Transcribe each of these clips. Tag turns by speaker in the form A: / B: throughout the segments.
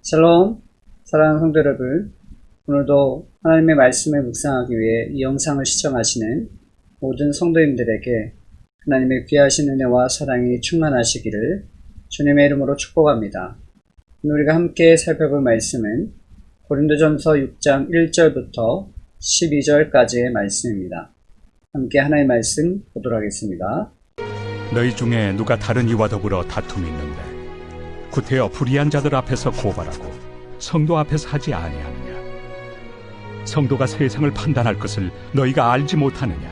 A: 샬롬, 사랑하는 성도 여러분, 오늘도 하나님의 말씀을 묵상하기 위해 이 영상을 시청하시는 모든 성도님들에게 하나님의 귀하신 은혜와 사랑이 충만하시기를 주님의 이름으로 축복합니다. 오늘 우리가 함께 살펴볼 말씀은 고린도전서 6장 1절부터 12절까지의 말씀입니다. 함께 하나님의 말씀 보도록 하겠습니다.
B: 너희 중에 누가 다른 이와 더불어 다툼이 있는데 구태여 불의한 자들 앞에서 고발하고 성도 앞에서 하지 아니하느냐? 성도가 세상을 판단할 것을 너희가 알지 못하느냐?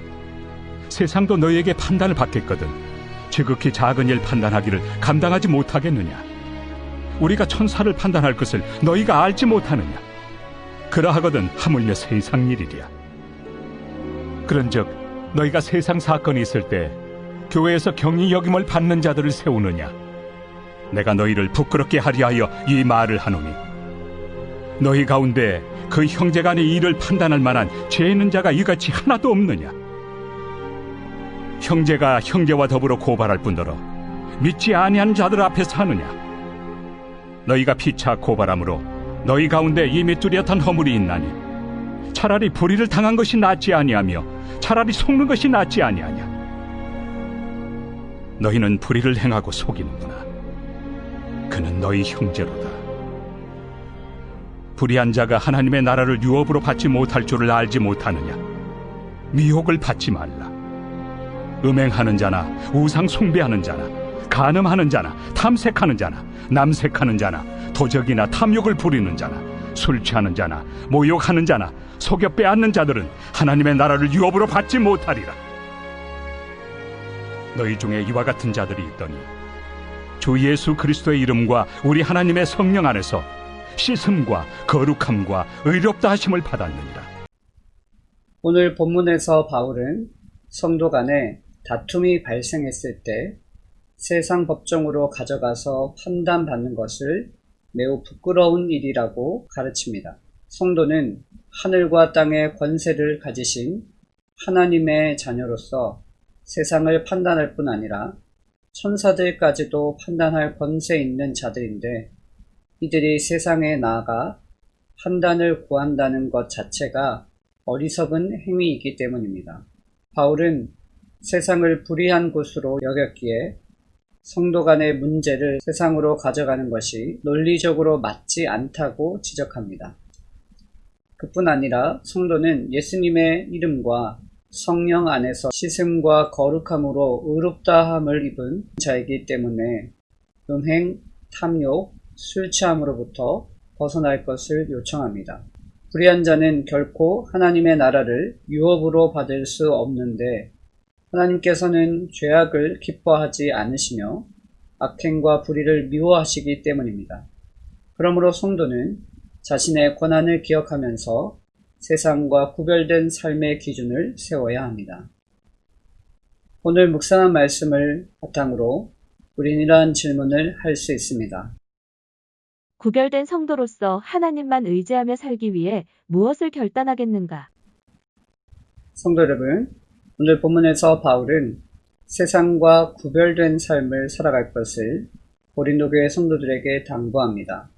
B: 세상도 너희에게 판단을 받겠거든 지극히 작은 일 판단하기를 감당하지 못하겠느냐? 우리가 천사를 판단할 것을 너희가 알지 못하느냐? 그러하거든 하물며 세상 일이랴. 그런즉 너희가 세상 사건이 있을 때 교회에서 경히 여김을 받는 자들을 세우느냐? 내가 너희를 부끄럽게 하려 하여 이 말을 하노니 너희 가운데 그 형제간의 일을 판단할 만한 죄 있는 자가 이같이 하나도 없느냐? 형제가 형제와 더불어 고발할 뿐더러 믿지 아니하는 자들 앞에서 하느냐? 너희가 피차 고발함으로 너희 가운데 이미 뚜렷한 허물이 있나니 차라리 불의를 당한 것이 낫지 아니하며 차라리 속는 것이 낫지 아니하냐? 너희는 불의를 행하고 속이는구나. 그는 너희 형제로다. 불의한 자가 하나님의 나라를 유업으로 받지 못할 줄을 알지 못하느냐? 미혹을 받지 말라. 음행하는 자나 우상 숭배하는 자나 간음하는 자나 탐색하는 자나 남색하는 자나 도적이나 탐욕을 부리는 자나 술 취하는 자나 모욕하는 자나 속여 빼앗는 자들은 하나님의 나라를 유업으로 받지 못하리라. 너희 중에 이와 같은 자들이 있더니 주 예수 그리스도의 이름과 우리 하나님의 성령 안에서 씻음과 거룩함과 의롭다 하심을 받았느니라.
A: 오늘 본문에서 바울은 성도 간에 다툼이 발생했을 때 세상 법정으로 가져가서 판단받는 것을 매우 부끄러운 일이라고 가르칩니다. 성도는 하늘과 땅의 권세를 가지신 하나님의 자녀로서 세상을 판단할 뿐 아니라 천사들까지도 판단할 권세 있는 자들인데 이들이 세상에 나아가 판단을 구한다는 것 자체가 어리석은 행위이기 때문입니다. 바울은 세상을 불의한 곳으로 여겼기에 성도 간의 문제를 세상으로 가져가는 것이 논리적으로 맞지 않다고 지적합니다. 그뿐 아니라 성도는 예수님의 이름과 성령 안에서 씻음과 거룩함으로 의롭다함을 입은 자이기 때문에 음행, 탐욕, 술 취함으로부터 벗어날 것을 요청합니다. 불의한 자는 결코 하나님의 나라를 유업으로 받을 수 없는데 하나님께서는 죄악을 기뻐하지 않으시며 악행과 불의를 미워하시기 때문입니다. 그러므로 성도는 자신의 고난을 기억하면서 세상과 구별된 삶의 기준을 세워야 합니다. 오늘 묵상한 말씀을 바탕으로 우리는 이러한 질문을 할 수 있습니다.
C: 구별된 성도로서 하나님만 의지하며 살기 위해 무엇을 결단하겠는가?
A: 성도 여러분, 오늘 본문에서 바울은 세상과 구별된 삶을 살아갈 것을 고린도 교회 성도들에게 당부합니다.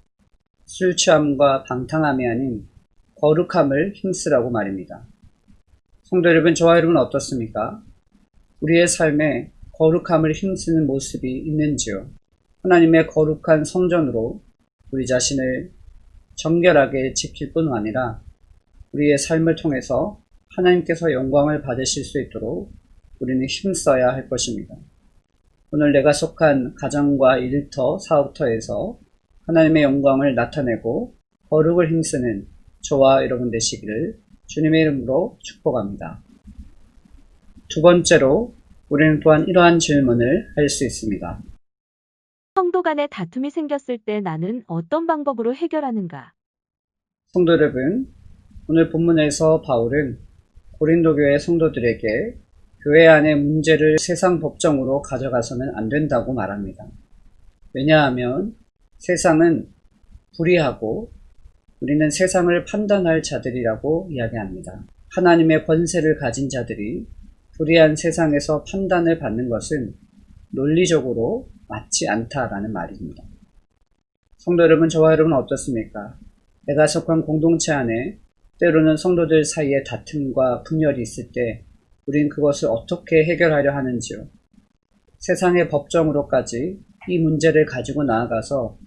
A: 술 취함과 방탕함이 아닌 거룩함을 힘쓰라고 말입니다. 성도 여러분, 저와 여러분은 어떻습니까? 우리의 삶에 거룩함을 힘쓰는 모습이 있는지요? 하나님의 거룩한 성전으로 우리 자신을 정결하게 지킬 뿐 아니라 우리의 삶을 통해서 하나님께서 영광을 받으실 수 있도록 우리는 힘써야 할 것입니다. 오늘 내가 속한 가정과 일터, 사업터에서 하나님의 영광을 나타내고 거룩을 힘쓰는 저와 여러분 되시기를 주님의 이름으로 축복합니다. 두 번째로 우리는 또한 이러한 질문을 할 수 있습니다.
C: 성도 간에 다툼이 생겼을 때 나는 어떤 방법으로 해결하는가?
A: 성도 여러분, 오늘 본문에서 바울은 고린도 교회 성도들에게 교회 안의 문제를 세상 법정으로 가져가서는 안 된다고 말합니다. 왜냐하면 세상은 불의하고 우리는 세상을 판단할 자들이라고 이야기합니다. 하나님의 권세를 가진 자들이 불의한 세상에서 판단을 받는 것은 논리적으로 맞지 않다라는 말입니다. 성도 여러분, 저와 여러분은 어떻습니까? 내가 속한 공동체 안에 때로는 성도들 사이에 다툼과 분열이 있을 때 우린 그것을 어떻게 해결하려 하는지요? 세상의 법정으로까지 이 문제를 가지고 나아가서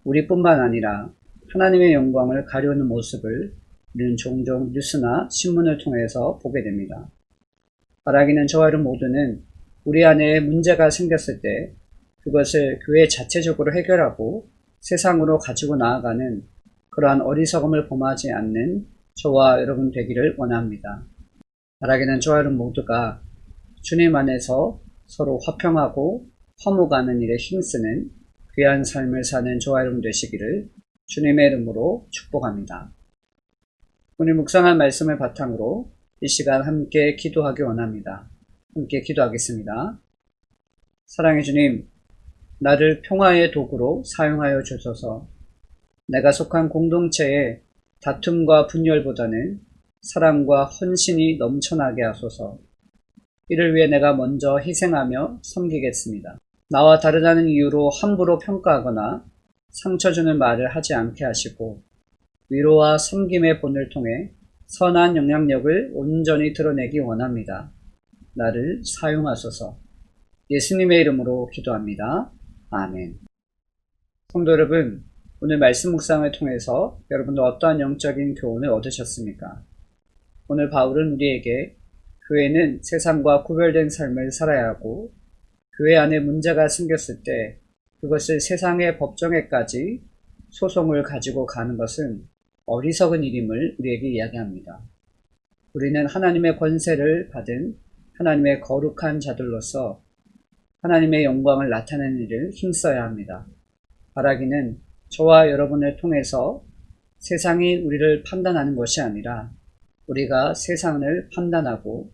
A: 우리뿐만 아니라 하나님의 영광을 가려는 모습을 우리는 종종 뉴스나 신문을 통해서 보게 됩니다. 바라기는 저와 여러분 모두는 우리 안에 문제가 생겼을 때 그것을 교회 자체적으로 해결하고 세상으로 가지고 나아가는 그러한 어리석음을 범하지 않는 저와 여러분 되기를 원합니다. 바라기는 저와 여러분 모두가 주님 안에서 서로 화평하고 화목하는 일에 힘쓰는 귀한 삶을 사는 저와 여러분 되시기를 주님의 이름으로 축복합니다. 오늘 묵상한 말씀을 바탕으로 이 시간 함께 기도하기 원합니다. 함께 기도하겠습니다. 사랑의 주님, 나를 평화의 도구로 사용하여 주소서. 내가 속한 공동체에 다툼과 분열보다는 사랑과 헌신이 넘쳐나게 하소서. 이를 위해 내가 먼저 희생하며 섬기겠습니다. 나와 다르다는 이유로 함부로 평가하거나 상처 주는 말을 하지 않게 하시고 위로와 섬김의 본을 통해 선한 영향력을 온전히 드러내기 원합니다. 나를 사용하소서. 예수님의 이름으로 기도합니다. 아멘. 성도 여러분, 오늘 말씀 묵상을 통해서 여러분들 어떠한 영적인 교훈을 얻으셨습니까? 오늘 바울은 우리에게 교회는 세상과 구별된 삶을 살아야 하고 교회 안에 문제가 생겼을 때 그것을 세상의 법정에까지 소송을 가지고 가는 것은 어리석은 일임을 우리에게 이야기합니다. 우리는 하나님의 권세를 받은 하나님의 거룩한 자들로서 하나님의 영광을 나타내는 일을 힘써야 합니다. 바라기는 저와 여러분을 통해서 세상이 우리를 판단하는 것이 아니라 우리가 세상을 판단하고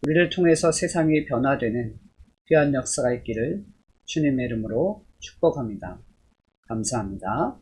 A: 우리를 통해서 세상이 변화되는 귀한 역사가 있기를 주님의 이름으로 축복합니다. 감사합니다.